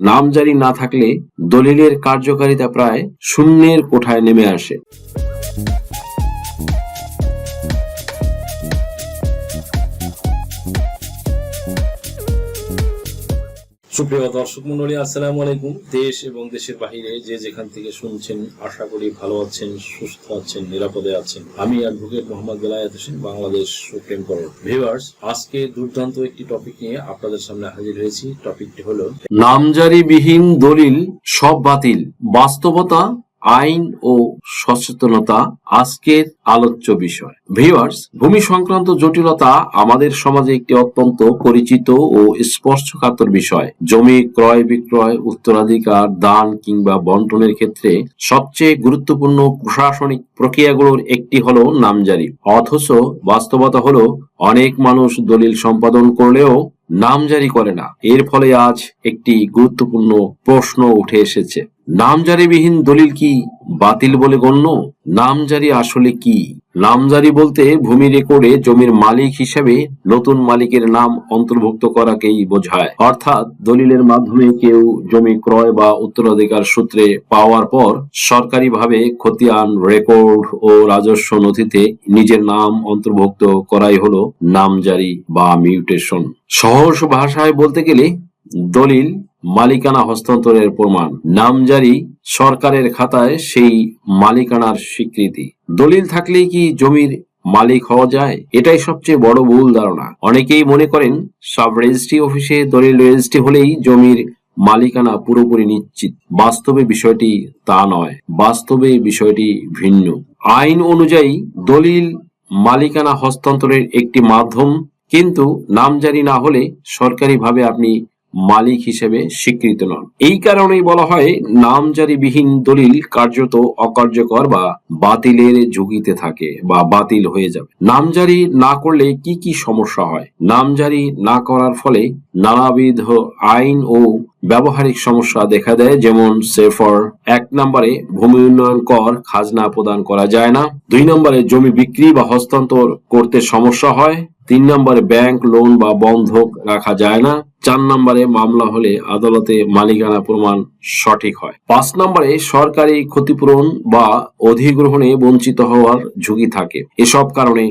নামজারি না থাকলে দলিলের কার্যকারিতা প্রায় শূন্যের কোঠায় নেমে আসে। সুপ্রিয় দর্শক মন্ডলী, আসসালামু আলাইকুম। দেশ এবং দেশের বাহিরে যে যেখান থেকে শুনছেন, আশা করি ভালো আছেন, সুস্থ আছেন, নিরাপদে আছেন। আমি advocate Mohammad Belayet Hossain, Bangladesh supreme court. Viewers, আজকে দুর্দান্ত একটি টপিক নিয়ে আপনাদের সামনে হাজির হয়েছি। টপিকটি হলো নামজারিবিহীন দলিল সব বাতিল, বাস্তবতা, আইন ও সচেতনতা আজকের আলোচ্য বিষয়। ভিউয়ার্স, ভূমি সংক্রান্ত জটিলতা আমাদের সমাজে একটি অত্যন্ত পরিচিত ও স্পর্শকাতর বিষয়। জমি ক্রয় বিক্রয়, উত্তরাধিকার, দান কিংবা বন্টনের ক্ষেত্রে সবচেয়ে গুরুত্বপূর্ণ প্রশাসনিক প্রক্রিয়াগুলোর একটি হলো নামজারি। অথচ বাস্তবতা হলো অনেক মানুষ দলিল সম্পাদন করলেও নামজারি করে না। এর ফলে আজ একটি গুরুত্বপূর্ণ প্রশ্ন উঠে এসেছে, নামজারিবিহীন দলিল কি বাতিল বলে গণ্য? নামজারি আসলে কি? নামজারি বলতে ভূমি রেকর্ডে জমির মালিক হিসেবে নতুন মালিকের নাম অন্তর্ভুক্ত করাকেই বোঝায়। অর্থাৎ দলিলের মাধ্যমে কেউ জমি ক্রয় বা উত্তরাধিকার সূত্রে পাওয়ার পর সরকারিভাবে খতিয়ান, রেকর্ড ও রাজস্ব নথিতে নিজের নাম অন্তর্ভুক্ত করাই হলো নামজারি বা মিউটেশন। সহজ ভাষায় বলতে গেলে দলিল মালিকানা হস্তান্তরের প্রমাণ, নামজারি সরকারের খাতায় সেই মালিকানার স্বীকৃতি। দলিল থাকলেই কি জমির মালিক হওয়া যায়? এটাই সবচেয়ে বড় ভুল ধারণা। অনেকেই মনে করেন সাব রেজিস্ট্রি অফিসে দলিল রেজিস্ট্রি হলেই জমির মালিকানা পুরোপুরি নিশ্চিত। বাস্তবে বিষয়টি তা নয়। বাস্তবে বিষয়টি ভিন্ন। আইন অনুযায়ী দলিল মালিকানা হস্তান্তরের একটি মাধ্যম, কিন্তু নামজারি না হলে সরকারিভাবে আপনি মালিক হিসেবে স্বীকৃত নন। এই কারণেই বলা হয় নামজারিবিহীন দলিল কার্যত অকার্যকর বা বাতিলের ঝুঁকিতে থাকে বা বাতিল হয়ে যাবে। নামজারি না করলে কি কি সমস্যা হয়? নামজারি না করার ফলে নানাবিধ আইন ও ব্যবহারিক সমস্যা দেখা দেয়। যেমন সেফর 1 নম্বরে ভূমি উন্নয়ন কর খাজনা প্রদান করা যায় না। 2 নম্বরে জমি বিক্রি বা হস্তান্তর করতে সমস্যা হয়। 3 নম্বরে ব্যাংক লোন বা বন্ধক রাখা যায় না। 4 নম্বরে মামলা হলে আদালতে মালিকানা প্রমাণ সঠিক হয়। 5 নম্বরে সরকারি ক্ষতিপূরণ বা অধিগ্রহণে বঞ্চিত হওয়ার ঝুঁকি থাকে। এসব কারণে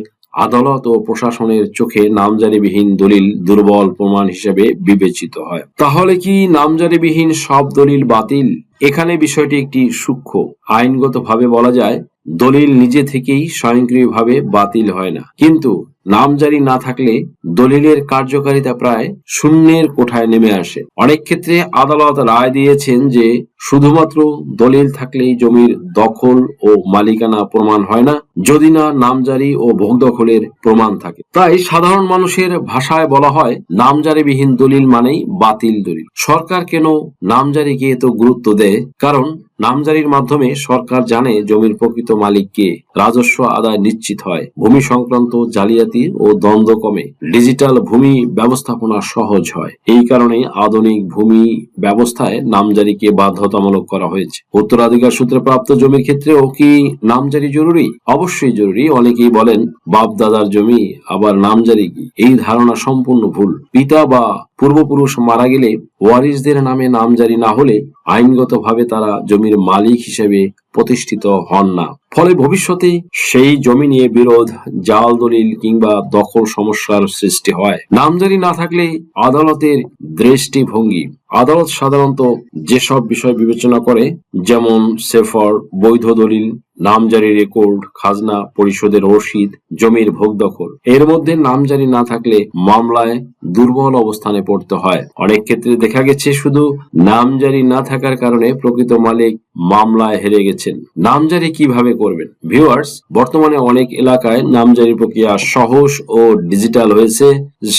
আদালত ও প্রশাসনের চোখে নামজারিবিহীন দলিল দুর্বল প্রমাণ হিসেবে বিবেচিত হয়। তাহলে কি নামজারিবিহীন সব দলিল বাতিল? এখানে বিষয়টি একটি সূক্ষ্ম। আইনগতভাবে বলা যায় দলিল নিজে থেকেই স্বয়ংক্রিয়ভাবে বাতিল হয় না, কিন্তু নামজারি না থাকলে দলিলের কার্যকারিতা প্রায় শূন্যের কোঠায় নেমে আসে। অনেক ক্ষেত্রে আদালত রায় দিয়েছেন যে শুধুমাত্র দলিল থাকলেই জমির দখল ও মালিকানা প্রমাণ হয় না, যদি না নামজারি ও ভোগ দখলের প্রমাণ থাকে। তাই সাধারণ মানুষের ভাষায় বলা হয় নামজারিবিহীন দলিল মানেই বাতিল দলিল। সরকার কেন নামজারিকে এত গুরুত্ব দেয়? কারণ নামজারির মাধ্যমে সরকার জানে জমির প্রকৃত মালিককে, রাজস্ব আদায় নিশ্চিত হয়, ভূমি সংক্রান্ত জালিয়াতি ও দ্বন্দ্ব কমে, ডিজিটাল ভূমি ব্যবস্থাপনা সহজ হয়। এই কারণে আধুনিক ভূমি ব্যবস্থায় নামজারিকে বাধ্যতামূলক করা হয়েছে। উত্তরাধিকার সূত্রে প্রাপ্ত জমির ক্ষেত্রেও কি নামজারি জরুরি? অবশ্যই জরুরি। অনেকেই বলেন বাপ দাদার জমি, আবার নামজারি কি? এই ধারণা সম্পূর্ণ ভুল। পিতা বা পূর্বপুরুষ মারা গেলে ওয়ারিসদের নামে নামজারি না হলে আইনগতভাবে তারা জমির মালিক হিসেবে প্রতিষ্ঠিত হন না। ফলে ভবিষ্যতে সেই জমি নিয়ে বিরোধ, জাল দলিল কিংবা দখল সমস্যার সৃষ্টি হয়। নামজারি না থাকলে আদালতের দৃষ্টিভঙ্গি, আদালত সাধারণত যেসব বিষয় বিবেচনা করে, যেমন সেফর, বৈধ দলিল, নামজারি রেকর্ড, খাজনা পরিশোধের রসিদ, জমির ভোগ দখল, এর মধ্যে নামজারি না থাকলে মামলায় দুর্বল অবস্থানে পড়তে হয়। অনেক ক্ষেত্রে দেখা গেছে শুধু নামজারি না থাকার কারণে প্রকৃত মালিক মামলায় হেরে গেছেন। নামজারি কিভাবে করবেন? ভিউয়ার্স, বর্তমানে অনেক এলাকায় নামজারি প্রক্রিয়া সহজ ও ডিজিটাল হয়েছে।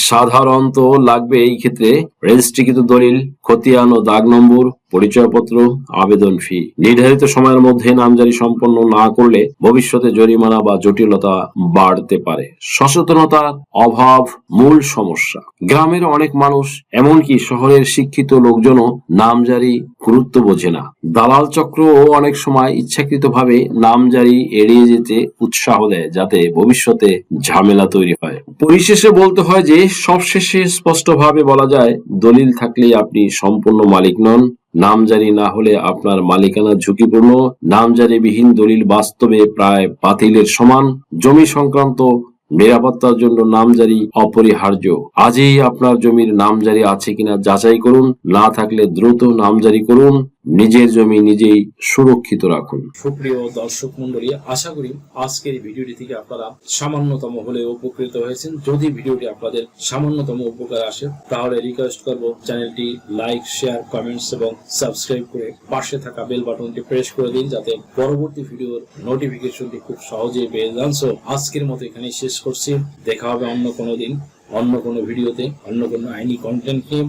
সাধারণত লাগবে এই ক্ষেত্রে রেজিস্ট্রিকৃত দলিল, খতিয়ান ও দাগ নম্বর, পরিচয়পত্র, আবেদন ফি। নির্ধারিত সময়ের মধ্যে নামজারি সম্পন্ন না করলে ভবিষ্যতে জরিমানা বা জটিলতা বাড়তে পারে। সচেতনতার অভাব মূল সমস্যা। গ্রামের অনেক মানুষ, এমনকি শহরের শিক্ষিত লোকজনও নামজারি গুরুত্ব বোঝে না। দালাল চক্র চক্র অনেক সময় ইচ্ছাকৃতভাবে নামজারি এড়িয়ে যেতে উৎসাহ দেয়, যাতে ভবিষ্যতে ঝামেলা তৈরি হয়। পরিশেষে বলতে হয় যে সবশেষে স্পষ্টভাবে বলা যায়, দলিল থাকলেই আপনি সম্পূর্ণ মালিক নন। নামজারি না হলে আপনার মালিকানা ঝুঁকিপূর্ণ। নামজারিবিহীন দলিল বাস্তবে প্রায় বাতিলের সমান। জমি সংক্রান্ত নিরাপত্তার জন্য নামজারি অপরিহার্য। আজই আপনার জমির নামজারি আছে কিনা যাচাই করুন, না থাকলে দ্রুত নামজারি করুন। নিজের জমি নিজেই সুরক্ষিত রাখুন। সুপ্রিয় দর্শক মন্ডলী, আশা করি আজকের ভিডিওটি থেকে আপনারা সামান্যতম হলেও উপকৃত হয়েছেন। যদি ভিডিওটি আপনাদের সামান্যতম উপকার আসে, তাহলে রিকোয়েস্ট করব চ্যানেলটি লাইক, শেয়ার, কমেন্টস এবং সাবস্ক্রাইব করে পাশে থাকা বেল বাটনটি প্রেস করে দিন, যাতে পরবর্তী ভিডিওর নোটিফিকেশনটি খুব সহজেই পেয়ে যান। সো আজকের মতো এখানেই শেষ করছি। দেখা হবে অন্য কোনো দিন, অন্য কোনো ভিডিওতে, অন্য কোনো আইনি কন্টেন্ট নিয়ে।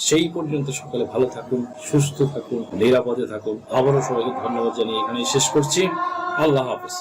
সেই পর্যন্ত সকলে ভালো থাকুন, সুস্থ থাকুন, নিরাপদে থাকুন। আবারও সবাইকে ধন্যবাদ জানিয়ে এখানেই শেষ করছি। আল্লাহ হাফেজ।